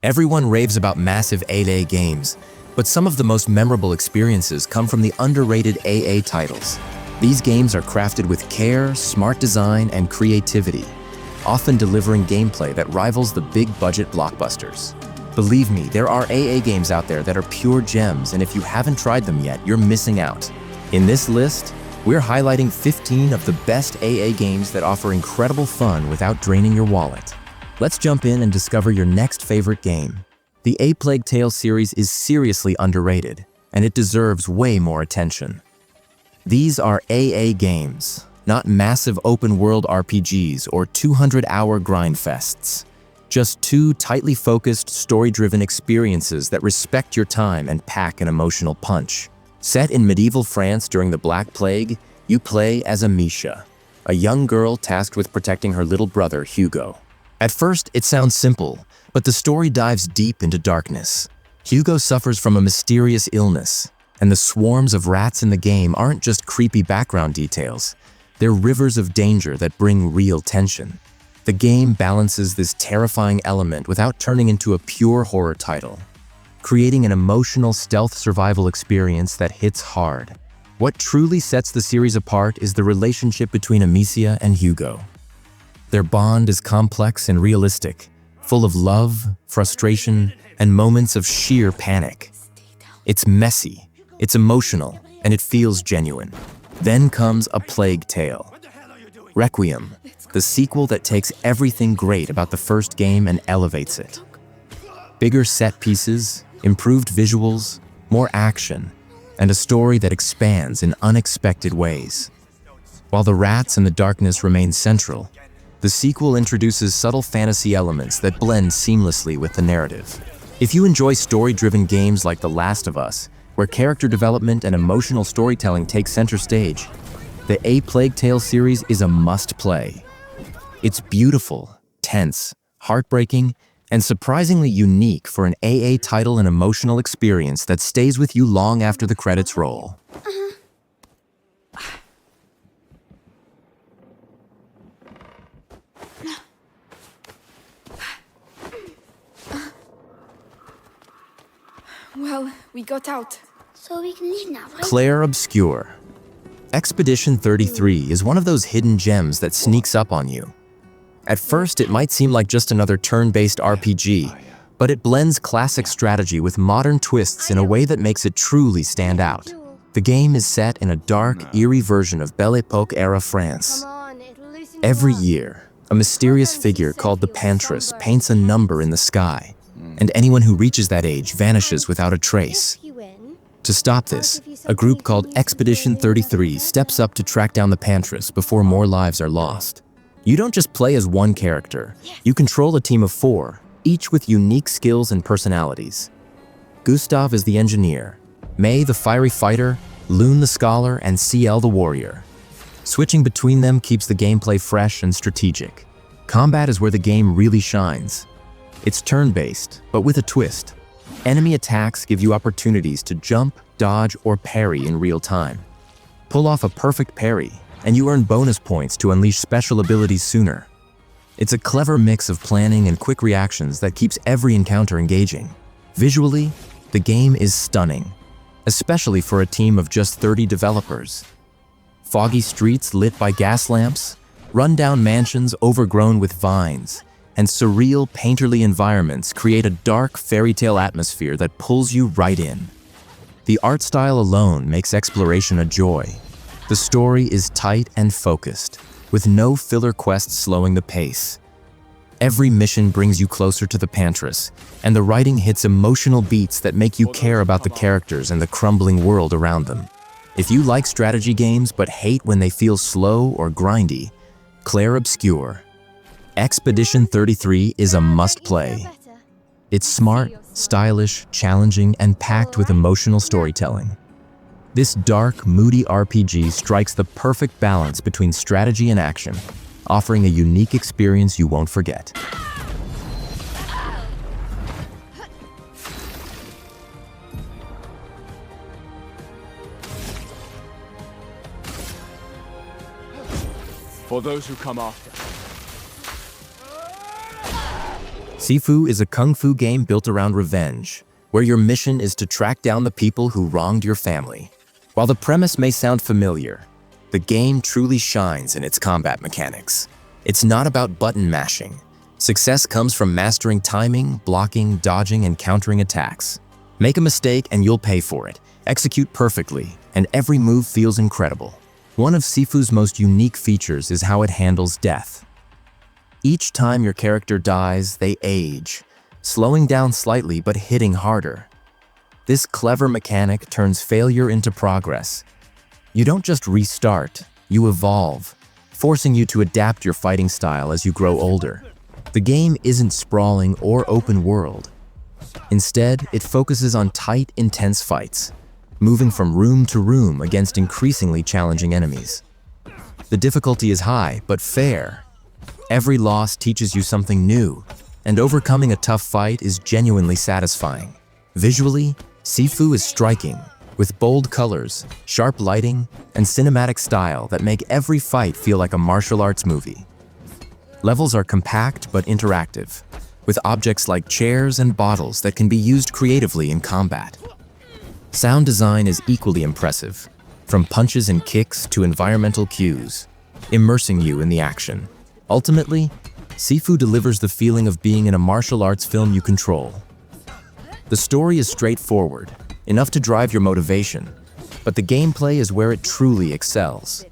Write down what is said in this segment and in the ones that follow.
Everyone raves about massive AAA games, but some of the most memorable experiences come from the underrated AA titles. These games are crafted with care, smart design, and creativity, often delivering gameplay that rivals the big-budget blockbusters. Believe me, there are AA games out there that are pure gems, and if you haven't tried them yet, you're missing out. In this list, we're highlighting 15 of the best AA games that offer incredible fun without draining your wallet. Let's jump in and discover your next favorite game. The A Plague Tale series is seriously underrated, and it deserves way more attention. These are AA games, not massive open-world RPGs or 200-hour grindfests. Just two tightly focused, story-driven experiences that respect your time and pack an emotional punch. Set in medieval France during the Black Plague, you play as Amisha, a young girl tasked with protecting her little brother, Hugo. At first, it sounds simple, but the story dives deep into darkness. Hugo suffers from a mysterious illness, and the swarms of rats in the game aren't just creepy background details. They're rivers of danger that bring real tension. The game balances this terrifying element without turning into a pure horror title, creating an emotional stealth survival experience that hits hard. What truly sets the series apart is the relationship between Amicia and Hugo. Their bond is complex and realistic, full of love, frustration, and moments of sheer panic. It's messy, it's emotional, and it feels genuine. Then comes A Plague Tale. Requiem, the sequel that takes everything great about the first game and elevates it. Bigger set pieces, improved visuals, more action, and a story that expands in unexpected ways. While the rats and the darkness remain central, the sequel introduces subtle fantasy elements that blend seamlessly with the narrative. If you enjoy story-driven games like The Last of Us, where character development and emotional storytelling take center stage, the A Plague Tale series is a must-play. It's beautiful, tense, heartbreaking, and surprisingly unique for an AA title and emotional experience that stays with you long after the credits roll. Well, we got out. So we can leave now, right? Clair Obscur. Expedition 33 is one of those hidden gems that sneaks up on you. At first, it might seem like just another turn-based RPG, but it blends classic strategy with modern twists in a way that makes it truly stand out. The game is set in a dark, eerie version of Belle Epoque-era France. Every year, a mysterious figure called the Pantress paints a number in the sky, and anyone who reaches that age vanishes without a trace. To stop this, a group called Expedition 33 steps up to track down the Pantress before more lives are lost. You don't just play as one character, you control a team of 4, each with unique skills and personalities. Gustav is the engineer, May the fiery fighter, Loon the scholar, and CL the warrior. Switching between them keeps the gameplay fresh and strategic. Combat is where the game really shines. It's turn-based, but with a twist. Enemy attacks give you opportunities to jump, dodge, or parry in real time. Pull off a perfect parry, and you earn bonus points to unleash special abilities sooner. It's a clever mix of planning and quick reactions that keeps every encounter engaging. Visually, the game is stunning, especially for a team of just 30 developers. Foggy streets lit by gas lamps, run-down mansions overgrown with vines, and surreal, painterly environments create a dark, fairy tale atmosphere that pulls you right in. The art style alone makes exploration a joy. The story is tight and focused, with no filler quests slowing the pace. Every mission brings you closer to the Pantress, and the writing hits emotional beats that make you care about the characters and the crumbling world around them. If you like strategy games but hate when they feel slow or grindy, Clair Obscur. Expedition 33 is a must-play. It's smart, stylish, challenging, and packed with emotional storytelling. This dark, moody RPG strikes the perfect balance between strategy and action, offering a unique experience you won't forget. For those who come after. Sifu is a kung fu game built around revenge, where your mission is to track down the people who wronged your family. While the premise may sound familiar, the game truly shines in its combat mechanics. It's not about button mashing. Success comes from mastering timing, blocking, dodging, and countering attacks. Make a mistake and you'll pay for it. Execute perfectly, and every move feels incredible. One of Sifu's most unique features is how it handles death. Each time your character dies, they age, slowing down slightly but hitting harder. This clever mechanic turns failure into progress. You don't just restart, you evolve, forcing you to adapt your fighting style as you grow older. The game isn't sprawling or open world. Instead, it focuses on tight, intense fights, moving from room to room against increasingly challenging enemies. The difficulty is high, but fair. Every loss teaches you something new, and overcoming a tough fight is genuinely satisfying. Visually, Sifu is striking, with bold colors, sharp lighting, and cinematic style that make every fight feel like a martial arts movie. Levels are compact but interactive, with objects like chairs and bottles that can be used creatively in combat. Sound design is equally impressive, from punches and kicks to environmental cues, immersing you in the action. Ultimately, Sifu delivers the feeling of being in a martial arts film you control. The story is straightforward, enough to drive your motivation, but the gameplay is where it truly excels.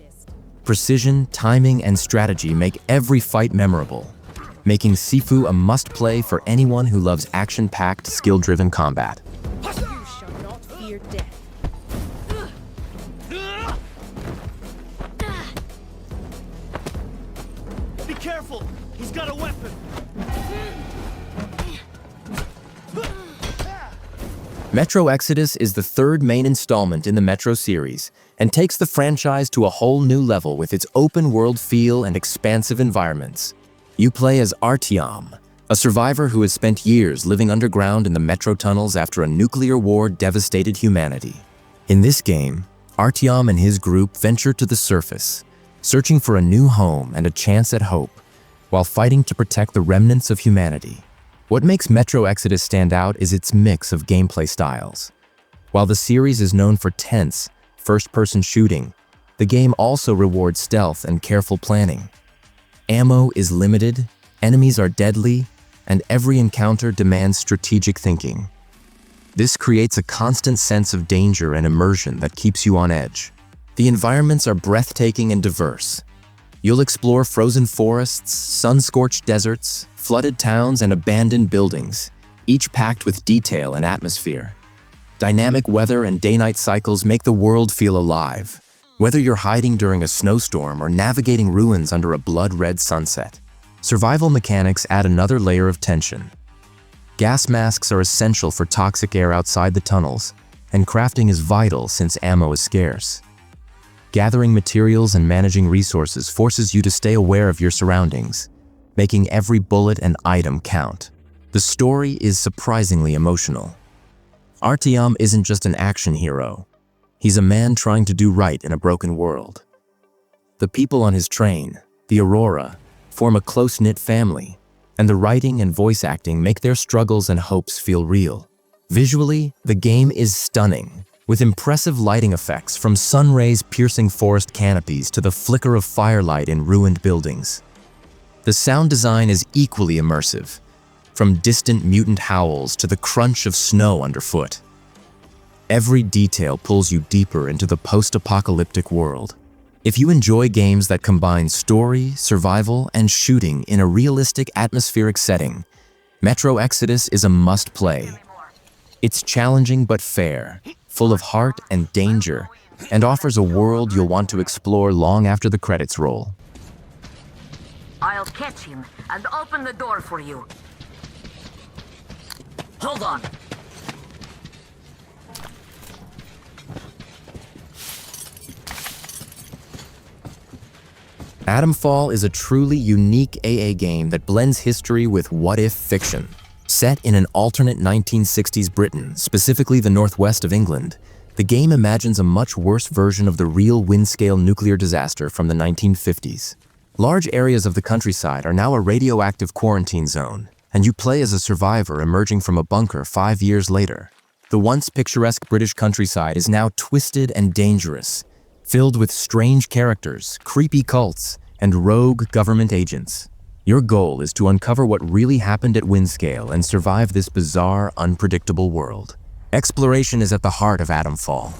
Precision, timing, and strategy make every fight memorable, making Sifu a must-play for anyone who loves action-packed, skill-driven combat. You shall not fear death. Be careful! He's got a weapon! Metro Exodus is the third main installment in the Metro series and takes the franchise to a whole new level with its open-world feel and expansive environments. You play as Artyom, a survivor who has spent years living underground in the Metro tunnels after a nuclear war devastated humanity. In this game, Artyom and his group venture to the surface, searching for a new home and a chance at hope, while fighting to protect the remnants of humanity. What makes Metro Exodus stand out is its mix of gameplay styles. While the series is known for tense, first-person shooting, the game also rewards stealth and careful planning. Ammo is limited, enemies are deadly, and every encounter demands strategic thinking. This creates a constant sense of danger and immersion that keeps you on edge. The environments are breathtaking and diverse. You'll explore frozen forests, sun-scorched deserts, flooded towns, and abandoned buildings, each packed with detail and atmosphere. Dynamic weather and day-night cycles make the world feel alive, whether you're hiding during a snowstorm or navigating ruins under a blood-red sunset. Survival mechanics add another layer of tension. Gas masks are essential for toxic air outside the tunnels, and crafting is vital since ammo is scarce. Gathering materials and managing resources forces you to stay aware of your surroundings, making every bullet and item count. The story is surprisingly emotional. Artyom isn't just an action hero. He's a man trying to do right in a broken world. The people on his train, the Aurora, form a close-knit family, and the writing and voice acting make their struggles and hopes feel real. Visually, the game is stunning, with impressive lighting effects from sun rays piercing forest canopies to the flicker of firelight in ruined buildings. The sound design is equally immersive, from distant mutant howls to the crunch of snow underfoot. Every detail pulls you deeper into the post-apocalyptic world. If you enjoy games that combine story, survival, and shooting in a realistic atmospheric setting, Metro Exodus is a must-play. It's challenging but fair, full of heart and danger, and offers a world you'll want to explore long after the credits roll. I'll catch him and open the door for you. Hold on. Atomfall is a truly unique AA game that blends history with what-if fiction. Set in an alternate 1960s Britain, specifically the northwest of England, the game imagines a much worse version of the real wind-scale nuclear disaster from the 1950s. Large areas of the countryside are now a radioactive quarantine zone, and you play as a survivor emerging from a bunker 5 years later. The once picturesque British countryside is now twisted and dangerous, filled with strange characters, creepy cults, and rogue government agents. Your goal is to uncover what really happened at Windscale and survive this bizarre, unpredictable world. Exploration is at the heart of Atomfall.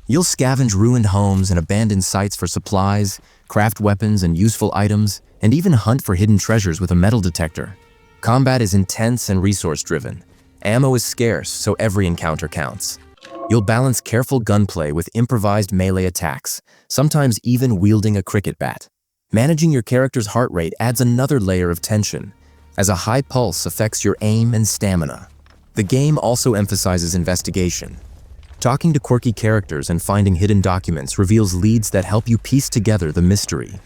You'll scavenge ruined homes and abandoned sites for supplies, craft weapons and useful items, and even hunt for hidden treasures with a metal detector. Combat is intense and resource-driven. Ammo is scarce, so every encounter counts. You'll balance careful gunplay with improvised melee attacks, sometimes even wielding a cricket bat. Managing your character's heart rate adds another layer of tension, as a high pulse affects your aim and stamina. The game also emphasizes investigation. Talking to quirky characters and finding hidden documents reveals leads that help you piece together the mystery.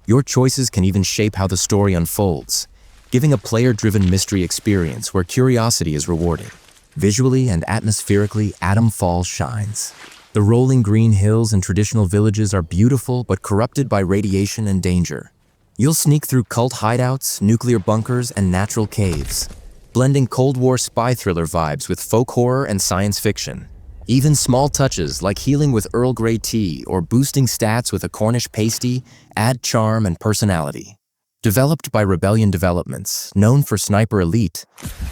Your choices can even shape how the story unfolds, giving a player-driven mystery experience where curiosity is rewarded. Visually and atmospherically, Atomfall shines. The rolling green hills and traditional villages are beautiful but corrupted by radiation and danger. You'll sneak through cult hideouts, nuclear bunkers, and natural caves, blending Cold War spy thriller vibes with folk horror and science fiction. Even small touches like healing with Earl Grey tea or boosting stats with a Cornish pasty add charm and personality. Developed by Rebellion Developments, known for Sniper Elite,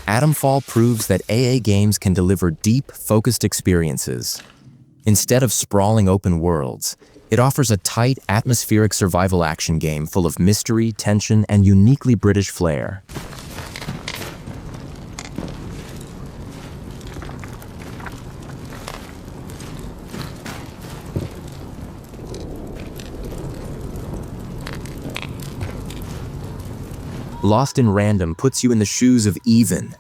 Atomfall proves that AA games can deliver deep, focused experiences. Instead of sprawling open worlds, it offers a tight, atmospheric survival action game full of mystery, tension, and uniquely British flair. Lost in Random puts you in the shoes of Even,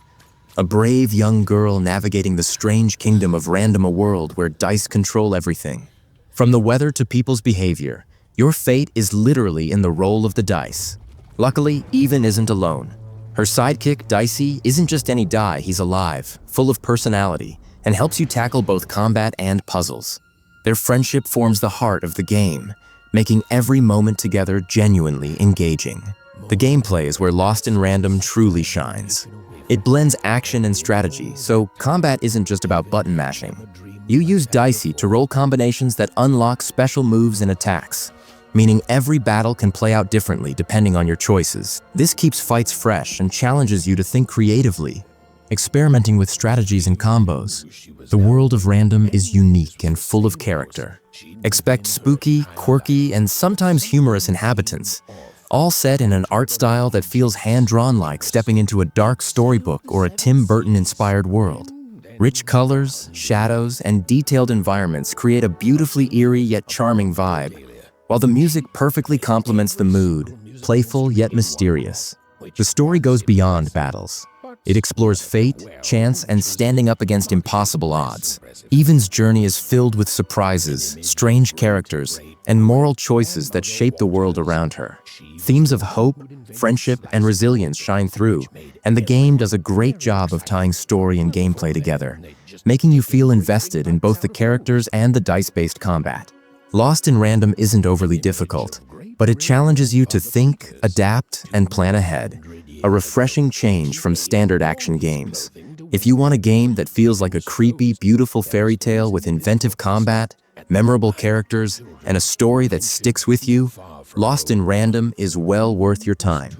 a brave young girl navigating the strange kingdom of Random, a world where dice control everything. From the weather to people's behavior, your fate is literally in the roll of the dice. Luckily, Even isn't alone. Her sidekick, Dicey, isn't just any die, he's alive, full of personality, and helps you tackle both combat and puzzles. Their friendship forms the heart of the game, making every moment together genuinely engaging. The gameplay is where Lost in Random truly shines. It blends action and strategy, so combat isn't just about button mashing. You use Dicey to roll combinations that unlock special moves and attacks, meaning every battle can play out differently depending on your choices. This keeps fights fresh and challenges you to think creatively, experimenting with strategies and combos. The world of Random is unique and full of character. Expect spooky, quirky, and sometimes humorous inhabitants, all set in an art style that feels hand-drawn, like stepping into a dark storybook or a Tim Burton-inspired world. Rich colors, shadows, and detailed environments create a beautifully eerie yet charming vibe, while the music perfectly complements the mood, playful yet mysterious. The story goes beyond battles. It explores fate, chance, and standing up against impossible odds. Even's journey is filled with surprises, strange characters, and moral choices that shape the world around her. Themes of hope, friendship, and resilience shine through, and the game does a great job of tying story and gameplay together, making you feel invested in both the characters and the dice-based combat. Lost in Random isn't overly difficult, but it challenges you to think, adapt, and plan ahead. A refreshing change from standard action games. If you want a game that feels like a creepy, beautiful fairy tale with inventive combat, memorable characters, and a story that sticks with you, Lost in Random is well worth your time.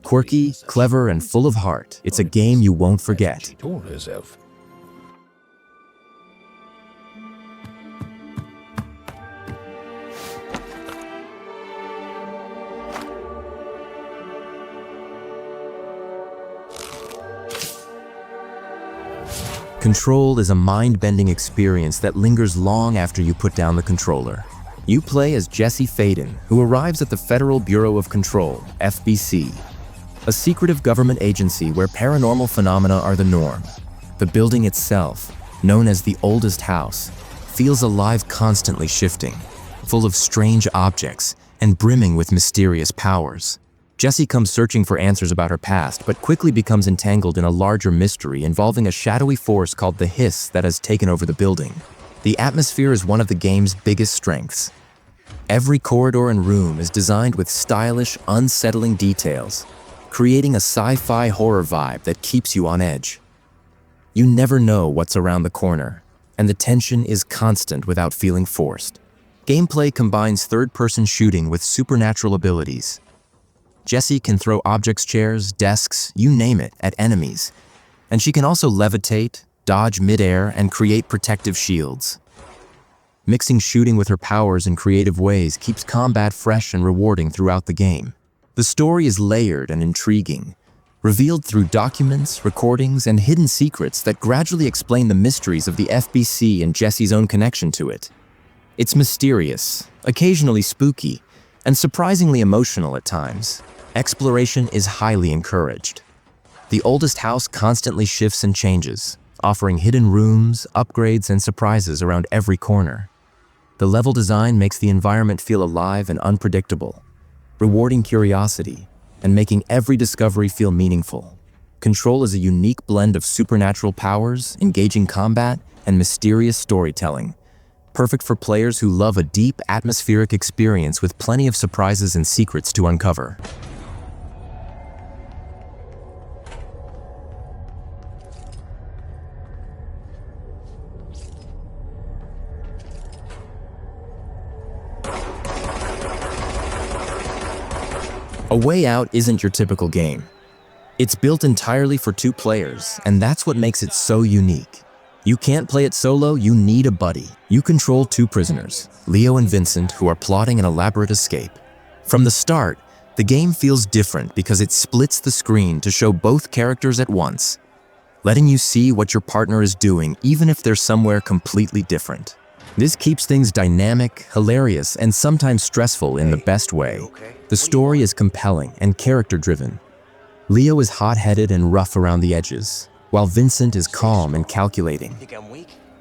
Quirky, clever, and full of heart, it's a game you won't forget. Control is a mind-bending experience that lingers long after you put down the controller. You play as Jesse Faden, who arrives at the Federal Bureau of Control, FBC, a secretive government agency where paranormal phenomena are the norm. The building itself, known as the oldest house, feels alive, constantly shifting, full of strange objects and brimming with mysterious powers. Jessie comes searching for answers about her past, but quickly becomes entangled in a larger mystery involving a shadowy force called the Hiss that has taken over the building. The atmosphere is one of the game's biggest strengths. Every corridor and room is designed with stylish, unsettling details, creating a sci-fi horror vibe that keeps you on edge. You never know what's around the corner, and the tension is constant without feeling forced. Gameplay combines third-person shooting with supernatural abilities. Jessie can throw objects, chairs, desks, you name it, at enemies, and she can also levitate, dodge mid-air, and create protective shields. Mixing shooting with her powers in creative ways keeps combat fresh and rewarding throughout the game. The story is layered and intriguing, revealed through documents, recordings, and hidden secrets that gradually explain the mysteries of the FBC and Jessie's own connection to it. It's mysterious, occasionally spooky, and surprisingly emotional at times. Exploration is highly encouraged. The oldest house constantly shifts and changes, offering hidden rooms, upgrades, and surprises around every corner. The level design makes the environment feel alive and unpredictable, rewarding curiosity and making every discovery feel meaningful. Control is a unique blend of supernatural powers, engaging combat, and mysterious storytelling, perfect for players who love a deep, atmospheric experience with plenty of surprises and secrets to uncover. A Way Out isn't your typical game. It's built entirely for 2 players, and that's what makes it so unique. You can't play it solo, you need a buddy. You control 2 prisoners, Leo and Vincent, who are plotting an elaborate escape. From the start, the game feels different because it splits the screen to show both characters at once, letting you see what your partner is doing even if they're somewhere completely different. This keeps things dynamic, hilarious, and sometimes stressful in the best way. The story is compelling and character-driven. Leo is hot-headed and rough around the edges, while Vincent is calm and calculating.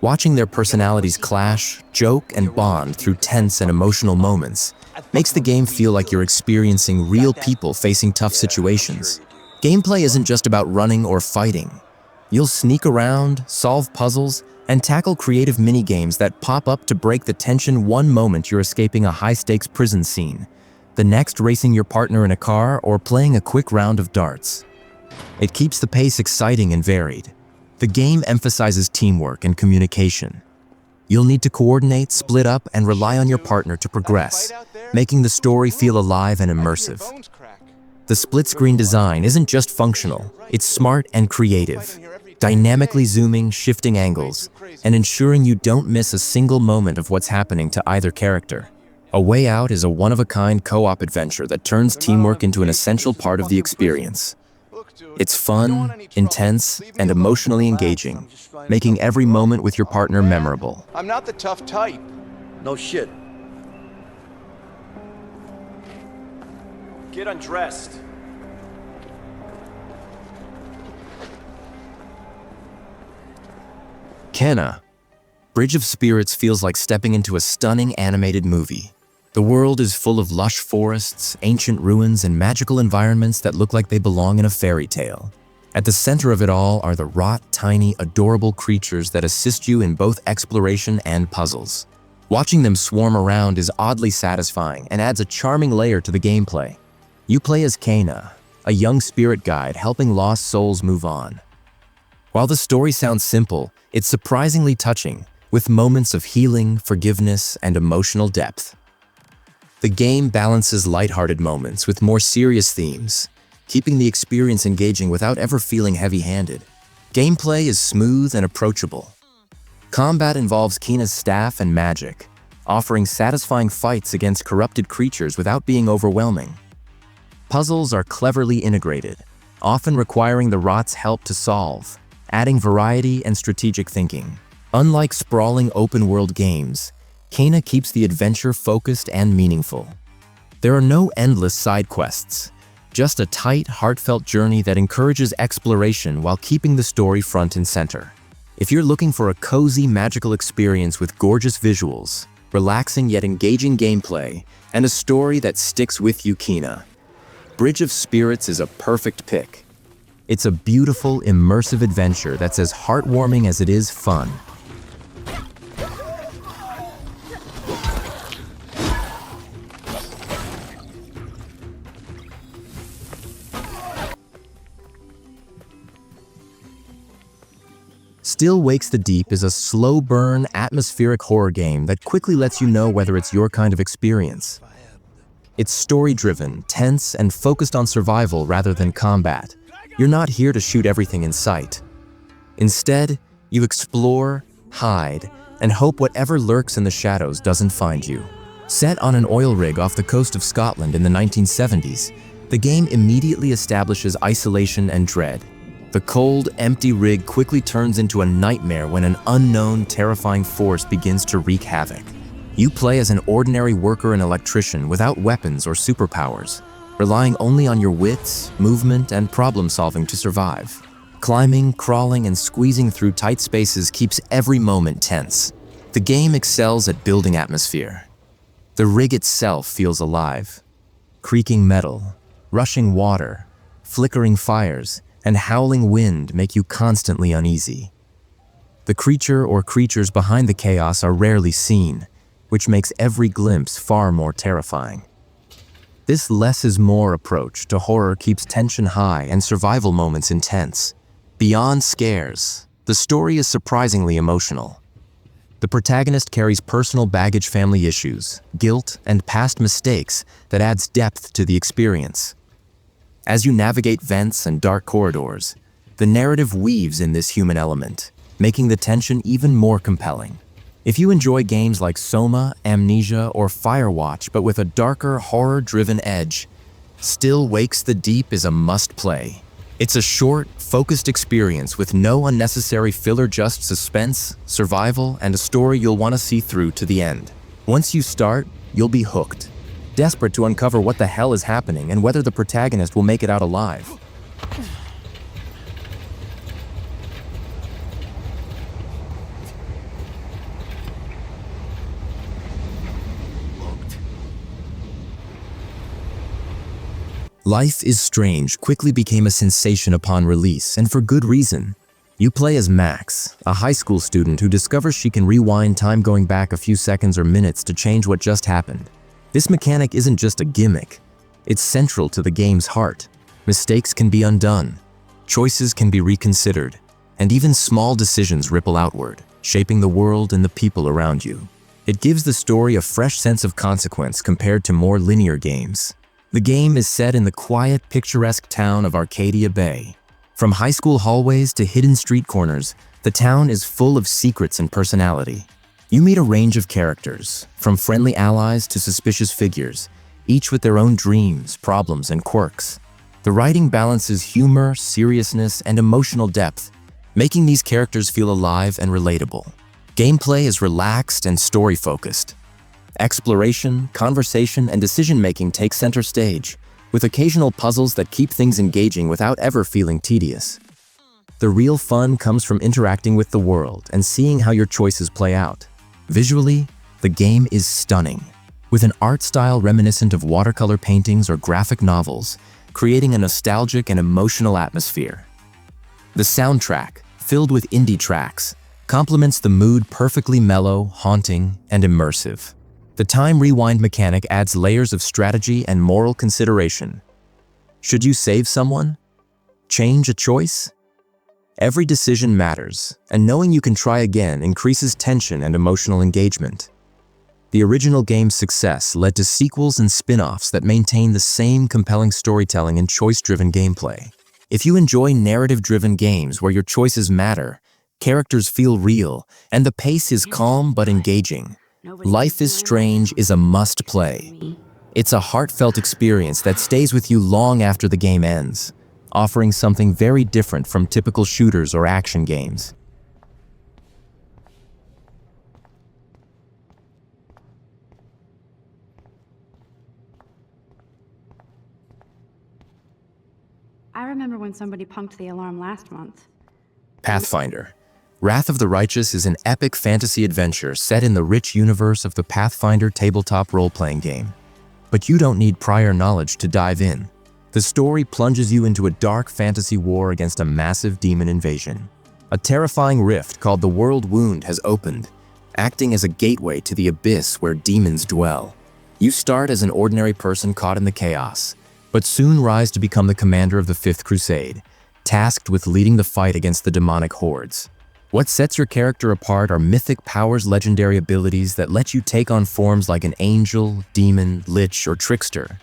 Watching their personalities clash, joke, and bond through tense and emotional moments makes the game feel like you're experiencing real people facing tough situations. Gameplay isn't just about running or fighting. You'll sneak around, solve puzzles, and tackle creative mini-games that pop up to break the tension. One moment you're escaping a high-stakes prison scene, the next racing your partner in a car or playing a quick round of darts. It keeps the pace exciting and varied. The game emphasizes teamwork and communication. You'll need to coordinate, split up, and rely on your partner to progress, making the story feel alive and immersive. The split-screen design isn't just functional, it's smart and creative, dynamically zooming, shifting angles, and ensuring you don't miss a single moment of what's happening to either character. A Way Out is a one-of-a-kind co-op adventure that turns teamwork into an essential part of the experience. It's fun, intense, and emotionally engaging, making every moment with your partner memorable. I'm not the tough type. No shit. Get undressed. Kena. Bridge of Spirits feels like stepping into a stunning animated movie. The world is full of lush forests, ancient ruins, and magical environments that look like they belong in a fairy tale. At the center of it all are the wrought, tiny, adorable creatures that assist you in both exploration and puzzles. Watching them swarm around is oddly satisfying and adds a charming layer to the gameplay. You play as Kena, a young spirit guide helping lost souls move on. While the story sounds simple, it's surprisingly touching, with moments of healing, forgiveness, and emotional depth. The game balances lighthearted moments with more serious themes, keeping the experience engaging without ever feeling heavy-handed. Gameplay is smooth and approachable. Combat involves Kena's staff and magic, offering satisfying fights against corrupted creatures without being overwhelming. Puzzles are cleverly integrated, often requiring the Rot's help to solve, adding variety and strategic thinking. Unlike sprawling open-world games, Kena keeps the adventure focused and meaningful. There are no endless side quests, just a tight, heartfelt journey that encourages exploration while keeping the story front and center. If you're looking for a cozy, magical experience with gorgeous visuals, relaxing yet engaging gameplay, and a story that sticks with you, Kena, Bridge of Spirits is a perfect pick. It's a beautiful, immersive adventure that's as heartwarming as it is fun. Still Wakes the Deep is a slow-burn, atmospheric horror game that quickly lets you know whether it's your kind of experience. It's story-driven, tense, and focused on survival rather than combat. You're not here to shoot everything in sight. Instead, you explore, hide, and hope whatever lurks in the shadows doesn't find you. Set on an oil rig off the coast of Scotland in the 1970s, the game immediately establishes isolation and dread. The cold, empty rig quickly turns into a nightmare when an unknown, terrifying force begins to wreak havoc. You play as an ordinary worker and electrician without weapons or superpowers, relying only on your wits, movement, and problem-solving to survive. Climbing, crawling, and squeezing through tight spaces keeps every moment tense. The game excels at building atmosphere. The rig itself feels alive. Creaking metal, rushing water, flickering fires, and howling wind make you constantly uneasy. The creature or creatures behind the chaos are rarely seen, which makes every glimpse far more terrifying. This less is more approach to horror keeps tension high and survival moments intense. Beyond scares, the story is surprisingly emotional. The protagonist carries personal baggage, family issues, guilt, and past mistakes that adds depth to the experience. As you navigate vents and dark corridors, the narrative weaves in this human element, making the tension even more compelling. If you enjoy games like Soma, Amnesia, or Firewatch but with a darker, horror-driven edge, Still Wakes the Deep is a must-play. It's a short, focused experience with no unnecessary filler, just suspense, survival, and a story you'll want to see through to the end. Once you start, you'll be hooked, desperate to uncover what the hell is happening and whether the protagonist will make it out alive. Life is Strange quickly became a sensation upon release, and for good reason. You play as Max, a high school student who discovers she can rewind time, going back a few seconds or minutes to change what just happened. This mechanic isn't just a gimmick, it's central to the game's heart. Mistakes can be undone, choices can be reconsidered, and even small decisions ripple outward, shaping the world and the people around you. It gives the story a fresh sense of consequence compared to more linear games. The game is set in the quiet, picturesque town of Arcadia Bay. From high school hallways to hidden street corners, the town is full of secrets and personality. You meet a range of characters, from friendly allies to suspicious figures, each with their own dreams, problems, and quirks. The writing balances humor, seriousness, and emotional depth, making these characters feel alive and relatable. Gameplay is relaxed and story-focused. Exploration, conversation, and decision-making take center stage, with occasional puzzles that keep things engaging without ever feeling tedious. The real fun comes from interacting with the world and seeing how your choices play out. Visually, the game is stunning, with an art style reminiscent of watercolor paintings or graphic novels, creating a nostalgic and emotional atmosphere. The soundtrack, filled with indie tracks, complements the mood, perfectly mellow, haunting, and immersive. The time rewind mechanic adds layers of strategy and moral consideration. Should you save someone? Change a choice? Every decision matters, and knowing you can try again increases tension and emotional engagement. The original game's success led to sequels and spin-offs that maintain the same compelling storytelling and choice-driven gameplay. If you enjoy narrative-driven games where your choices matter, characters feel real, and the pace is calm but engaging, Life is Strange is a must-play. It's a heartfelt experience that stays with you long after the game ends, offering something very different from typical shooters or action games. I remember when somebody punked the alarm last month. Pathfinder. Wrath of the Righteous is an epic fantasy adventure set in the rich universe of the Pathfinder tabletop role-playing game. But you don't need prior knowledge to dive in. The story plunges you into a dark fantasy war against a massive demon invasion. A terrifying rift called the World Wound has opened, acting as a gateway to the abyss where demons dwell. You start as an ordinary person caught in the chaos, but soon rise to become the commander of the Fifth Crusade, tasked with leading the fight against the demonic hordes. What sets your character apart are Mythic Power's legendary abilities that let you take on forms like an angel, demon, lich, or trickster.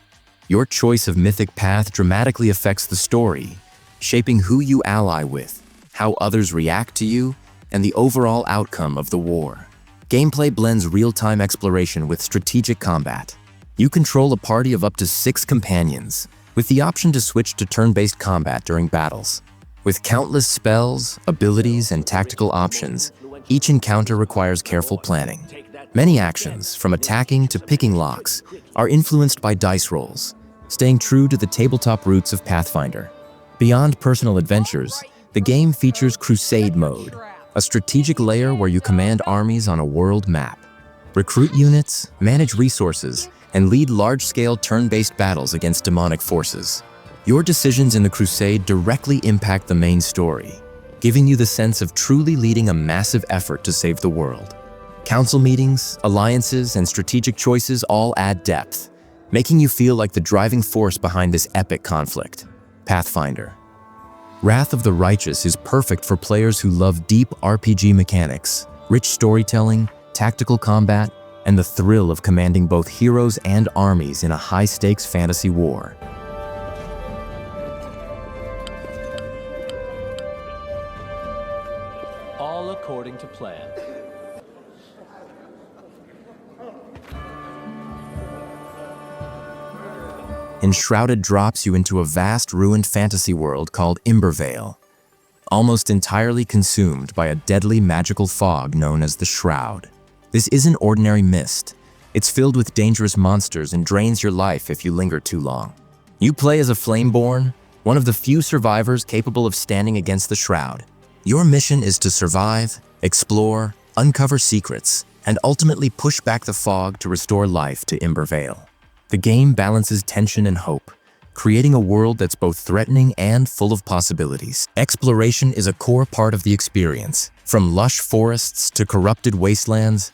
Your choice of mythic path dramatically affects the story, shaping who you ally with, how others react to you, and the overall outcome of the war. Gameplay blends real-time exploration with strategic combat. You control a party of up to 6 companions, with the option to switch to turn-based combat during battles. With countless spells, abilities, and tactical options, each encounter requires careful planning. Many actions, from attacking to picking locks, are influenced by dice rolls, staying true to the tabletop roots of Pathfinder. Beyond personal adventures, the game features Crusade Mode, a strategic layer where you command armies on a world map, recruit units, manage resources, and lead large-scale turn-based battles against demonic forces. Your decisions in the Crusade directly impact the main story, giving you the sense of truly leading a massive effort to save the world. Council meetings, alliances, and strategic choices all add depth, making you feel like the driving force behind this epic conflict. Pathfinder. Wrath of the Righteous is perfect for players who love deep RPG mechanics, rich storytelling, tactical combat, and the thrill of commanding both heroes and armies in a high-stakes fantasy war. All according to plan. Enshrouded drops you into a vast ruined fantasy world called Imbervale, almost entirely consumed by a deadly magical fog known as the Shroud. This isn't ordinary mist. It's filled with dangerous monsters and drains your life if you linger too long. You play as a Flameborn, one of the few survivors capable of standing against the Shroud. Your mission is to survive, explore, uncover secrets, and ultimately push back the fog to restore life to Imbervale. The game balances tension and hope, creating a world that's both threatening and full of possibilities. Exploration is a core part of the experience. From lush forests to corrupted wastelands,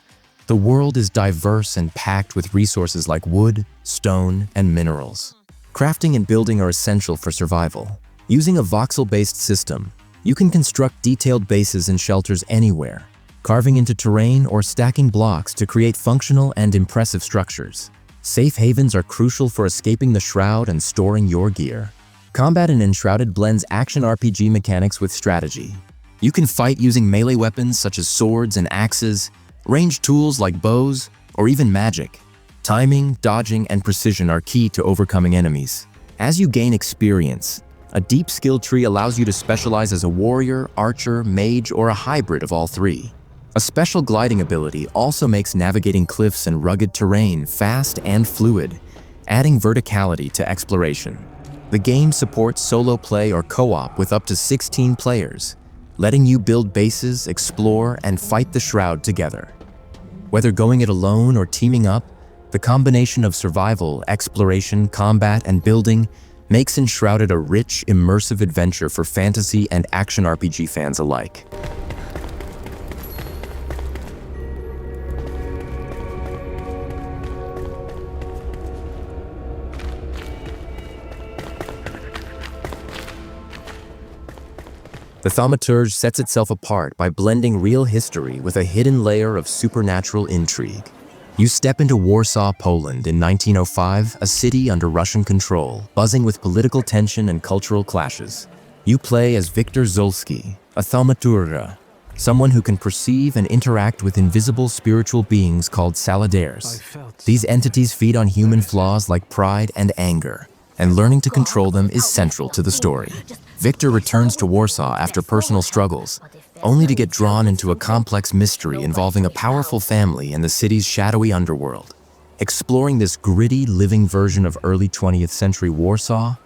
the world is diverse and packed with resources like wood, stone, and minerals. Crafting and building are essential for survival. Using a voxel-based system, you can construct detailed bases and shelters anywhere, carving into terrain or stacking blocks to create functional and impressive structures. Safe havens are crucial for escaping the Shroud and storing your gear. Combat in Enshrouded blends action RPG mechanics with strategy. You can fight using melee weapons such as swords and axes, ranged tools like bows, or even magic. Timing, dodging, and precision are key to overcoming enemies. As you gain experience, a deep skill tree allows you to specialize as a warrior, archer, mage, or a hybrid of all three. A special gliding ability also makes navigating cliffs and rugged terrain fast and fluid, adding verticality to exploration. The game supports solo play or co-op with up to 16 players, letting you build bases, explore, and fight the Shroud together. Whether going it alone or teaming up, the combination of survival, exploration, combat, and building makes Enshrouded a rich, immersive adventure for fantasy and action RPG fans alike. The Thaumaturge sets itself apart by blending real history with a hidden layer of supernatural intrigue. You step into Warsaw, Poland in 1905, a city under Russian control, buzzing with political tension and cultural clashes. You play as Viktor Zolski, a Thaumaturge, someone who can perceive and interact with invisible spiritual beings called Saladairs. These entities feed on human flaws like pride and anger, and learning to control them is central to the story. Viktor returns to Warsaw after personal struggles, only to get drawn into a complex mystery involving a powerful family and the city's shadowy underworld. Exploring this gritty, living version of early 20th century Warsaw,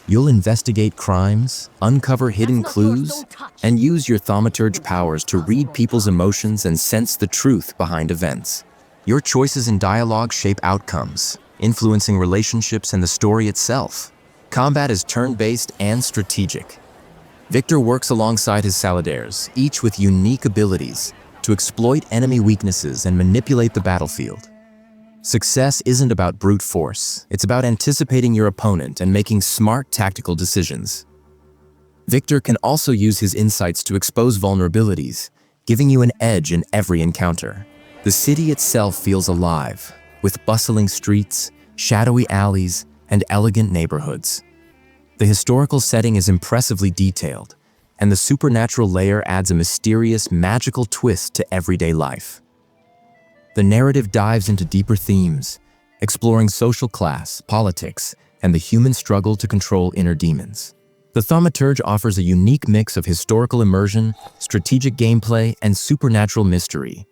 you'll investigate crimes, uncover hidden clues, and use your Thaumaturge powers to read people's emotions and sense the truth behind events. Your choices in dialogue shape outcomes, influencing relationships and the story itself. Combat is turn-based and strategic. Viktor works alongside his Saladairs, each with unique abilities, to exploit enemy weaknesses and manipulate the battlefield. Success isn't about brute force, it's about anticipating your opponent and making smart tactical decisions. Viktor can also use his insights to expose vulnerabilities, giving you an edge in every encounter. The city itself feels alive, with bustling streets, shadowy alleys, and elegant neighborhoods. The historical setting is impressively detailed, and the supernatural layer adds a mysterious, magical twist to everyday life. The narrative dives into deeper themes, exploring social class, politics, and the human struggle to control inner demons. The Thaumaturge offers a unique mix of historical immersion, strategic gameplay, and supernatural mystery,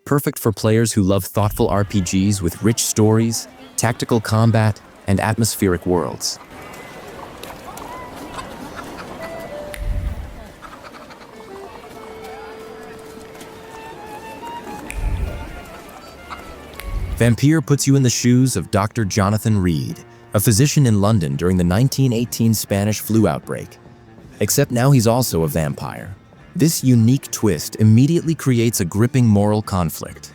perfect for players who love thoughtful RPGs with rich stories, tactical combat, and atmospheric worlds. Vampyr puts you in the shoes of Dr. Jonathan Reed, a physician in London during the 1918 Spanish flu outbreak. Except now he's also a vampire. This unique twist immediately creates a gripping moral conflict.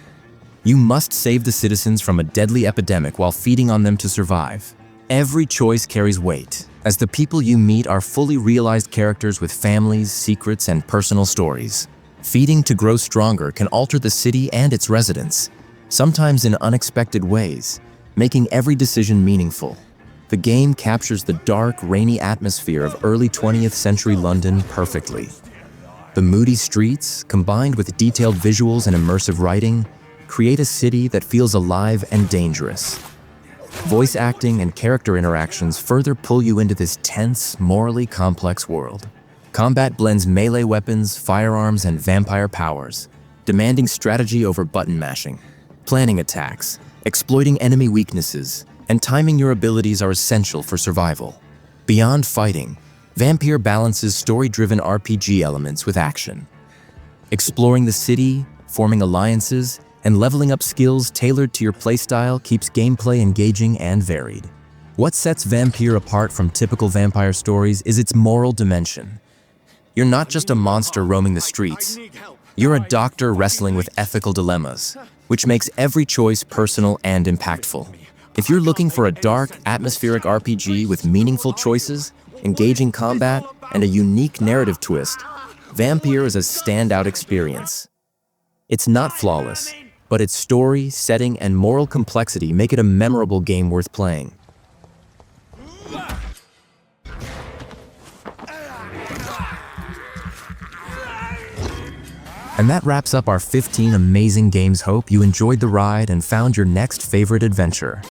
You must save the citizens from a deadly epidemic while feeding on them to survive. Every choice carries weight, as the people you meet are fully realized characters with families, secrets, and personal stories. Feeding to grow stronger can alter the city and its residents, sometimes in unexpected ways, making every decision meaningful. The game captures the dark, rainy atmosphere of early 20th century London perfectly. The moody streets, combined with detailed visuals and immersive writing, create a city that feels alive and dangerous. Voice acting and character interactions further pull you into this tense, morally complex world. Combat blends melee weapons, firearms, and vampire powers, demanding strategy over button mashing. Planning attacks, exploiting enemy weaknesses, and timing your abilities are essential for survival. Beyond fighting, Vampyr balances story-driven RPG elements with action. Exploring the city, forming alliances, and leveling up skills tailored to your playstyle keeps gameplay engaging and varied. What sets Vampyr apart from typical vampire stories is its moral dimension. You're not just a monster roaming the streets. You're a doctor wrestling with ethical dilemmas, which makes every choice personal and impactful. If you're looking for a dark, atmospheric RPG with meaningful choices, engaging combat, and a unique narrative twist, Vampyr is a standout experience. It's not flawless, but its story, setting, and moral complexity make it a memorable game worth playing. And that wraps up our 15 amazing games. Hope you enjoyed the ride and found your next favorite adventure.